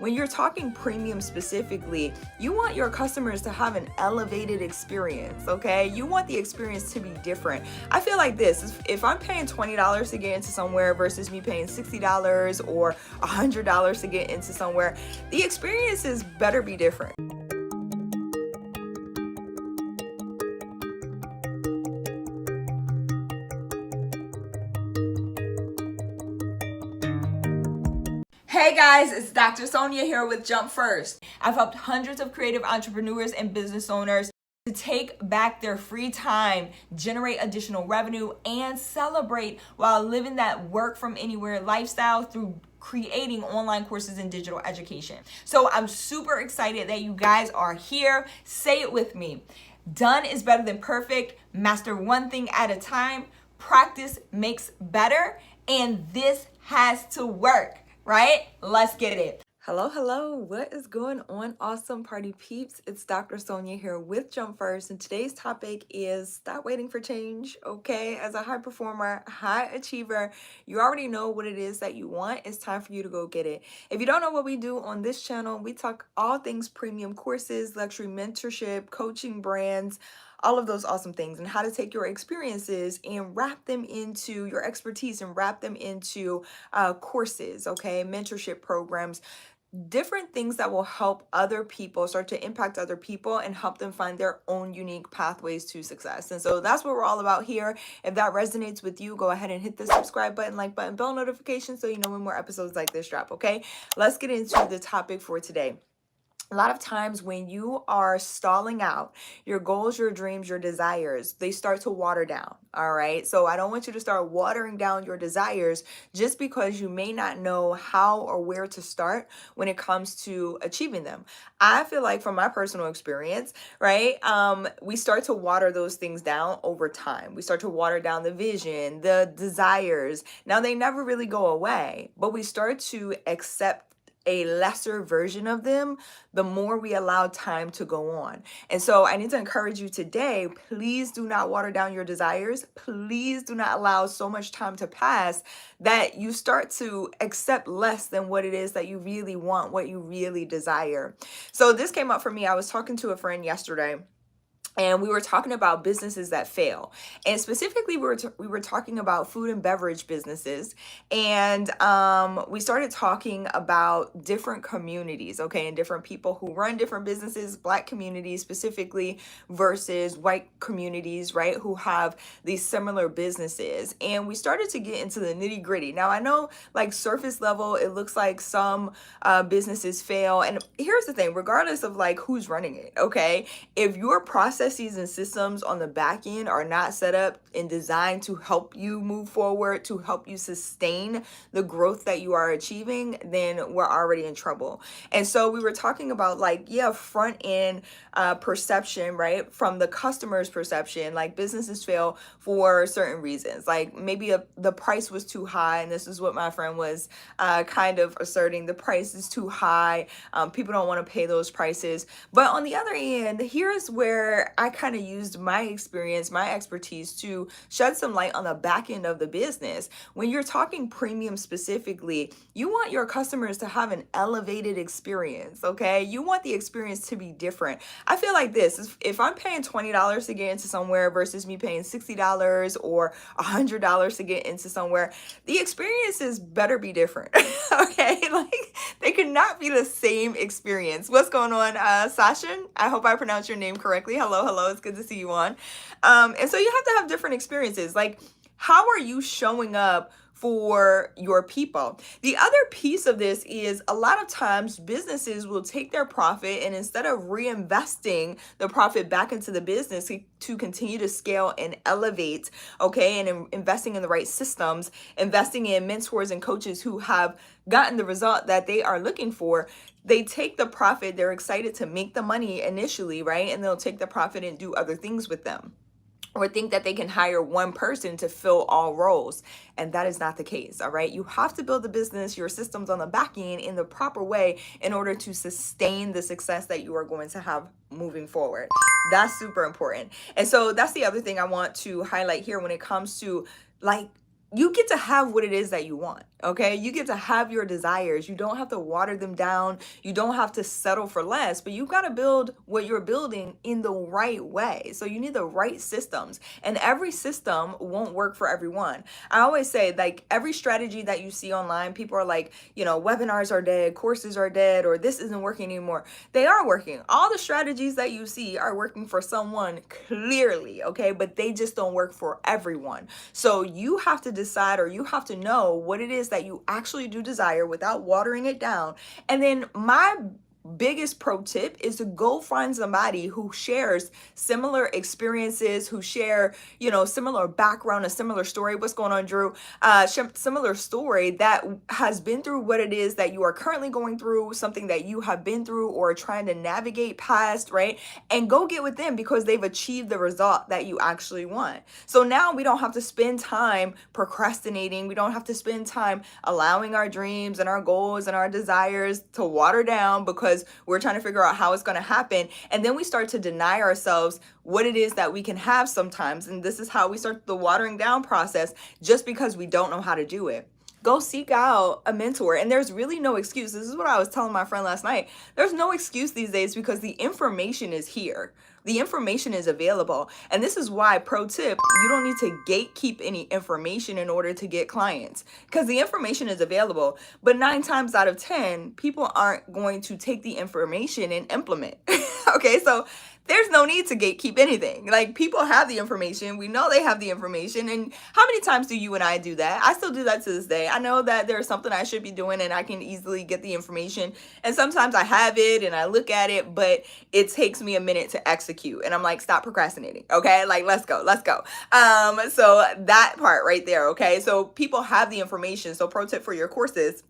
When you're talking premium specifically, you want your customers to have an elevated experience, okay? You want the experience to be different. I feel like this, if I'm paying $20 to get into somewhere versus me paying $60 or $100 to get into somewhere, the experiences better be different. Hey guys, it's Dr. Sonia here with Jump First. I've helped hundreds of creative entrepreneurs and business owners to take back their free time, generate additional revenue, and celebrate while living that work from anywhere lifestyle through creating online courses and digital education. So I'm super excited that you guys are here. Say it with me. Done is better than perfect. Master one thing at a time. Practice makes better. And this has to work. Right? Let's get it. Hello. What is going on, awesome party peeps? It's Dr. Sonia here with Jump First, and today's topic is stop waiting for change, okay? As a high performer, high achiever, you already know what it is that you want. It's time for you to go get it. If you don't know what we do on this channel, we talk all things premium courses, luxury mentorship, coaching brands, all of those awesome things, and how to take your experiences and wrap them into your expertise and wrap them into courses, okay, mentorship programs, different things that will help other people start to impact other people and help them find their own unique pathways to success. And so that's what we're all about here. If that resonates with you, go ahead and hit the subscribe button, like button, bell notification so you know when more episodes like this drop, okay? Let's get into the topic for today. A lot of times when you are stalling out, your goals, your dreams, your desires, they start to water down, all right? So I don't want you to start watering down your desires just because you may not know how or where to start when it comes to achieving them. I feel like from my personal experience, right, we start to water those things down over time. We start to water down the vision, the desires. Now, they never really go away, but we start to accept a lesser version of them the more we allow time to go on. And so I need to encourage you today, please do not water down your desires. Please do not allow so much time to pass that you start to accept less than what it is that you really want, what you really desire. So this came up for me. I was talking to a friend yesterday, and we were talking about businesses that fail. And specifically, we were talking about food and beverage businesses. And we started talking about different communities, okay, and different people who run different businesses, Black communities specifically versus white communities, right, who have these similar businesses. And we started to get into the nitty gritty. Now, I know like surface level, it looks like some businesses fail. And here's the thing, regardless of like who's running it, okay, if your processes and systems on the back end are not set up and designed to help you move forward, to help you sustain the growth that you are achieving, then we're already in trouble. And so we were talking about like, yeah, front end perception, right? From the customer's perception, like businesses fail for certain reasons. Like maybe the price was too high. And this is what my friend was kind of asserting. The price is too high. People don't want to pay those prices. But on the other end, here's where I kind of used my experience, my expertise to shed some light on the back end of the business. When you're talking premium specifically, you want your customers to have an elevated experience, okay? You want the experience to be different. I feel like this, if I'm paying $20 to get into somewhere versus me paying $60 or $100 to get into somewhere, the experiences better be different, okay? Like they could not be the same experience. What's going on, Sasha? I hope I pronounced your name correctly. Hello. It's good to see you on. And so you have to have different experiences. Like, how are you showing up for your people? The other piece of this is a lot of times businesses will take their profit and instead of reinvesting the profit back into the business to continue to scale and elevate, okay, and investing in the right systems, investing in mentors and coaches who have gotten the result that they are looking for, they take the profit, they're excited to make the money initially, right? And they'll take the profit and do other things with them, or think that they can hire one person to fill all roles. And that is not the case, all right? You have to build the business, your systems on the back end in the proper way in order to sustain the success that you are going to have moving forward. That's super important. And so that's the other thing I want to highlight here when it comes to like you get to have what it is that you want, okay? You get to have your desires. You don't have to water them down. You don't have to settle for less, but you got to build what you're building in the right way. So you need the right systems, and every system won't work for everyone. I always say, like, every strategy that you see online, people are like, webinars are dead, courses are dead, or this isn't working anymore. They are working. All the strategies that you see are working for someone, clearly, okay? But they just don't work for everyone. So you have to decide, or you have to know what it is that you actually do desire without watering it down. And then my biggest pro tip is to go find somebody who shares similar experiences, who share, similar background, a similar story. What's going on, Drew? Similar story that has been through what it is that you are currently going through, something that you have been through or trying to navigate past, right? And go get with them because they've achieved the result that you actually want. So now we don't have to spend time procrastinating. We don't have to spend time allowing our dreams and our goals and our desires to water down because we're trying to figure out how it's going to happen. And then we start to deny ourselves what it is that we can have sometimes. And this is how we start the watering down process, just because we don't know how to do it. Go seek out a mentor. And there's really no excuse. This is what I was telling my friend last night. There's no excuse these days because the information is here. The information is available. And this is why, pro tip, you don't need to gatekeep any information in order to get clients, because the information is available. But 9 times out of 10, people aren't going to take the information and implement. Okay, so there's no need to gatekeep anything. Like, people have the information. We know they have the information. And how many times do you and I do that? I still do that to this day. I know that there's something I should be doing and I can easily get the information. And sometimes I have it and I look at it, but it takes me a minute to execute. And I'm like, stop procrastinating. Okay, like, let's go. So that part right there. Okay, so people have the information. So pro tip for your courses: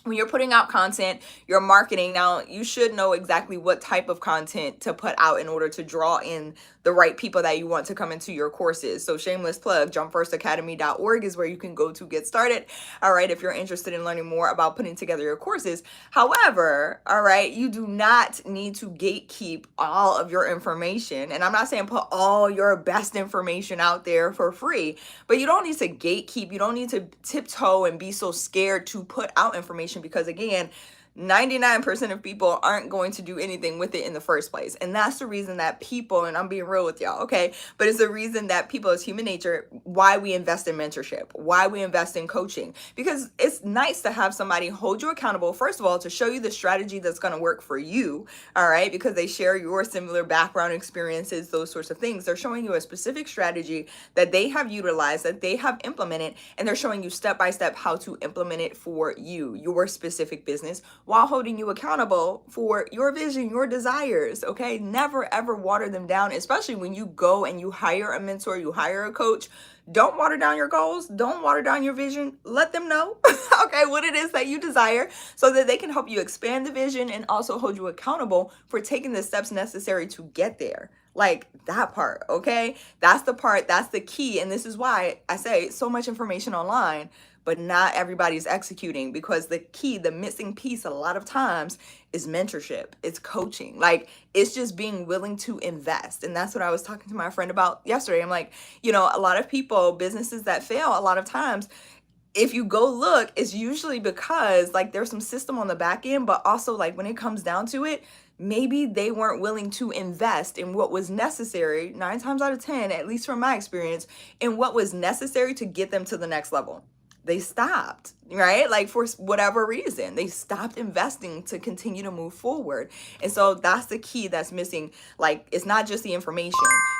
when you're putting out content, you're marketing. Now, you should know exactly what type of content to put out in order to draw in the right people that you want to come into your courses. So shameless plug, jumpfirstacademy.org is where you can go to get started. All right, if you're interested in learning more about putting together your courses. However, all right, you do not need to gatekeep all of your information. And I'm not saying put all your best information out there for free, but you don't need to gatekeep. You don't need to tiptoe and be so scared to put out information, because again, 99% of people aren't going to do anything with it in the first place. And that's the reason that people, and I'm being real with y'all, okay? But it's the reason that people, as human nature, why we invest in mentorship, why we invest in coaching. Because it's nice to have somebody hold you accountable, first of all, to show you the strategy that's going to work for you, all right? Because they share your similar background experiences, those sorts of things. They're showing you a specific strategy that they have utilized, that they have implemented, and they're showing you step by step how to implement it for you, your specific business, while holding you accountable for your vision, your desires, okay? Never, ever water them down, especially when you go and you hire a mentor, you hire a coach. Don't water down your goals. Don't water down your vision. Let them know, okay, what it is that you desire, so that they can help you expand the vision and also hold you accountable for taking the steps necessary to get there. Like, that part, okay? That's the part, that's the key. And this is why I say so much information online, but not everybody's executing, because the key, the missing piece a lot of times is mentorship. It's coaching. Like, it's just being willing to invest. And that's what I was talking to my friend about yesterday. I'm like, a lot of people, businesses that fail, a lot of times, if you go look, it's usually because like there's some system on the back end, but also like when it comes down to it, maybe they weren't willing to invest in what was necessary, 9 times out of 10, at least from my experience, in what was necessary to get them to the next level. They stopped, right? Like, for whatever reason, they stopped investing to continue to move forward. And so that's the key that's missing. Like, it's not just the information,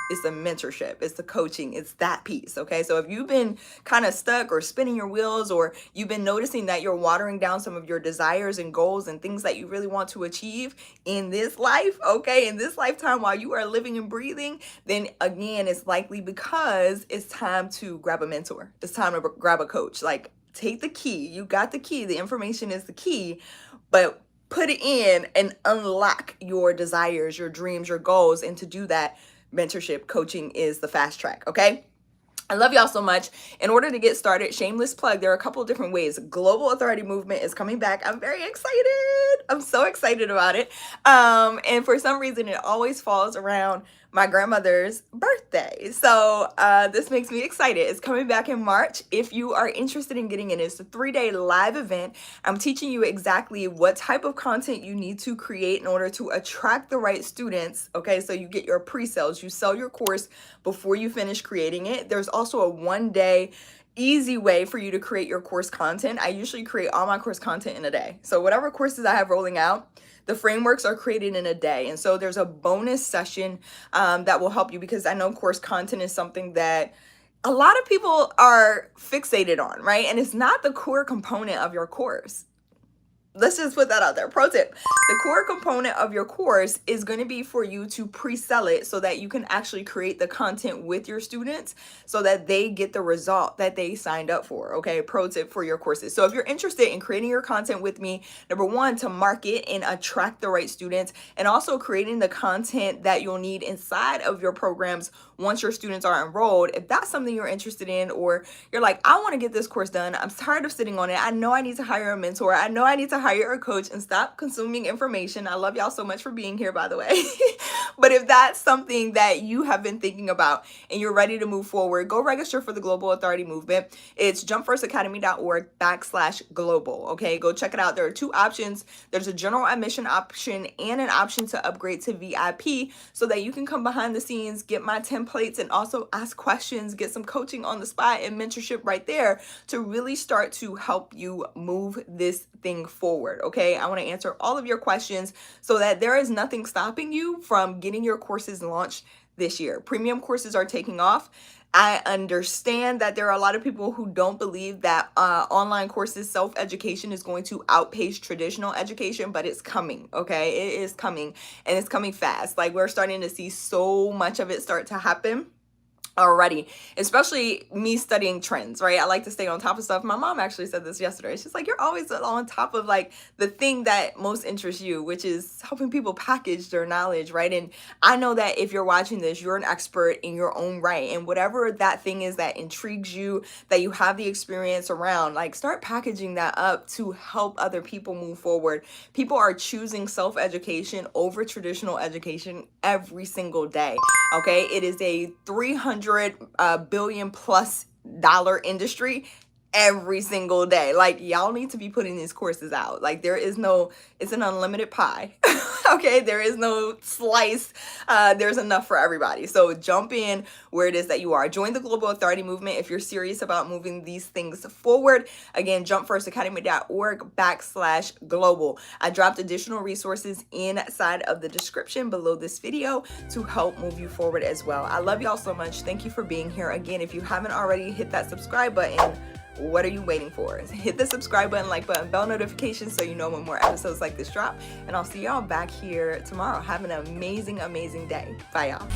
it's the mentorship, it's the coaching, it's that piece, okay? So if you've been kind of stuck or spinning your wheels, or you've been noticing that you're watering down some of your desires and goals and things that you really want to achieve in this life, okay, in this lifetime while you are living and breathing, then again, it's likely because it's time to grab a mentor. It's time to grab a coach. Like, take the key. You got the key. The information is the key, but put it in and unlock your desires, your dreams, your goals. And to do that, mentorship, coaching is the fast track, okay? I love y'all so much. In order to get started, shameless plug, there are a couple of different ways. Global Authority Movement is coming back. I'm very excited. I'm so excited about it. And for some reason, it always falls around my grandmother's birthday. So this makes me excited. It's coming back in March. If you are interested in getting in, it's a 3-day live event. I'm teaching you exactly what type of content you need to create in order to attract the right students. Okay, so you get your pre-sales, you sell your course before you finish creating it. There's also a 1-day easy way for you to create your course content. I usually create all my course content in a day. So whatever courses I have rolling out, the frameworks are created in a day. And so there's a bonus session that will help you, because I know course content is something that a lot of people are fixated on, right? And it's not the core component of your course. Let's just put that out there. Pro tip. The core component of your course is going to be for you to pre-sell it so that you can actually create the content with your students so that they get the result that they signed up for. Okay, pro tip for your courses. So if you're interested in creating your content with me, number one, to market and attract the right students, and also creating the content that you'll need inside of your programs once your students are enrolled, if that's something you're interested in, or you're like, I want to get this course done, I'm tired of sitting on it, I know I need to hire a mentor, I know I need to hire a coach and stop consuming information. I love y'all so much for being here, by the way. But if that's something that you have been thinking about and you're ready to move forward, go register for the Global Authority Movement. It's jumpfirstacademy.org/global. Okay, go check it out. There are 2 options. There's a general admission option and an option to upgrade to VIP so that you can come behind the scenes, get my templates, and also ask questions, get some coaching on the spot and mentorship right there to really start to help you move this thing forward. Okay, I want to answer all of your questions so that there is nothing stopping you from getting your courses launched this year. Premium courses are taking off. I understand that there are a lot of people who don't believe that online courses, self-education is going to outpace traditional education, but it's coming, okay? It is coming, and it's coming fast. Like, we're starting to see so much of it start to happen already, especially me studying trends, right? I like to stay on top of stuff. My mom actually said this yesterday. She's like, you're always on top of like the thing that most interests you, which is helping people package their knowledge, right? And I know that if you're watching this, you're an expert in your own right. And whatever that thing is that intrigues you, that you have the experience around, like, start packaging that up to help other people move forward. People are choosing self-education over traditional education every single day, okay? It is a $300 billion plus dollar industry every single day. Like, y'all need to be putting these courses out. Like, there is no, it's an unlimited pie. Okay, there is no slice. There's enough for everybody. So jump in where it is that you are. Join the Global Authority Movement if you're serious about moving these things forward. Again, jumpfirstacademy.org/global. I dropped additional resources inside of the description below this video to help move you forward as well. I love y'all so much. Thank you for being here. Again, if you haven't already, hit that subscribe button. What are you waiting for? Hit the subscribe button, like button, bell notifications so you know when more episodes like this drop. And I'll see y'all back here tomorrow. Have an amazing, amazing day. Bye, y'all.